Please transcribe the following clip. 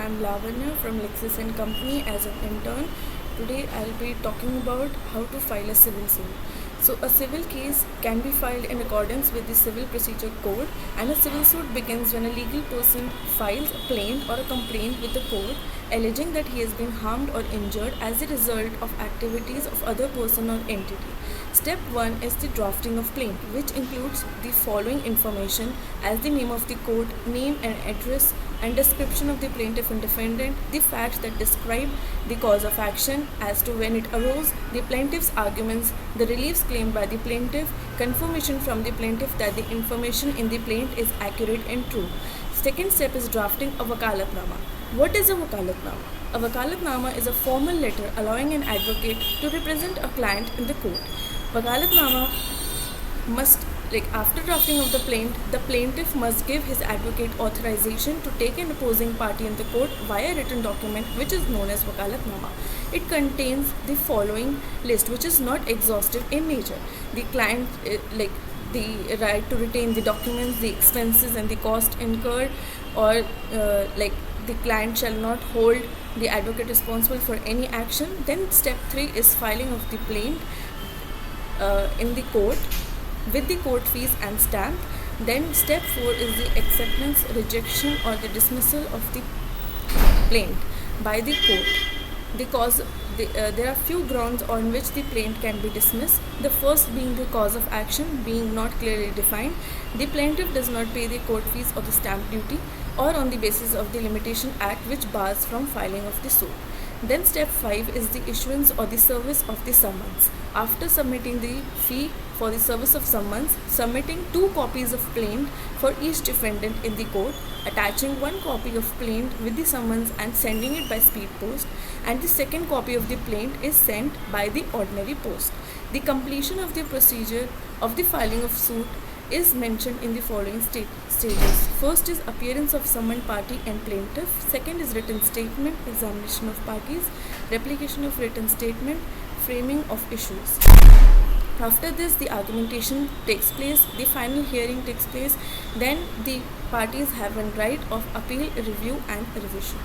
I'm Lavanya from Lexis and Company as an intern. Today I'll be talking about how to file a civil suit. So a civil case can be filed in accordance with the Civil Procedure Code, and a civil suit begins when a legal person files a plaint or a complaint with the court alleging that he has been harmed or injured as a result of activities of other person or entity. Step 1 is the drafting of plaint, which includes the following information as the name of the court, name and address, and description of the plaintiff and defendant, the facts that describe the cause of action as to when it arose, the plaintiff's arguments, the reliefs claimed by the plaintiff, confirmation from the plaintiff that the information in the plaint is accurate and true. Second step is drafting a wakalatnama. What is a wakalatnama? A wakalatnama is a formal letter allowing an advocate to represent a client in the court. Wakalatnama must, after drafting of the plaintiff must give his advocate authorization to take an opposing party in the court via written document, which is known as wakalatnama. It contains the following list, which is not exhaustive in nature. The client, the right to retain the documents, the expenses and the cost incurred, or the client shall not hold the advocate responsible for any action. Then step 3 is filing of the plaint in the court with the court fees and stamp. Then step 4 is the acceptance, rejection or the dismissal of the plaint by the court. There are few grounds on which the plaint can be dismissed. The first being the cause of action being not clearly defined, the plaintiff does not pay the court fees or the stamp duty, or on the basis of the Limitation Act, which bars from filing of the suit. Then step 5 is the issuance or the service of the summons. After submitting the fee for the service of summons, submitting 2 copies of plaint for each defendant in the court, attaching 1 copy of plaint with the summons and sending it by speed post, and the second copy of the plaint is sent by the ordinary post. The completion of the procedure of the filing of suit is mentioned in the following stages. First is appearance of summoned party and plaintiff. Second is written statement, examination of parties, replication of written statement, framing of issues. After this, the argumentation takes place, the final hearing takes place, then the parties have a right of appeal, review and revision.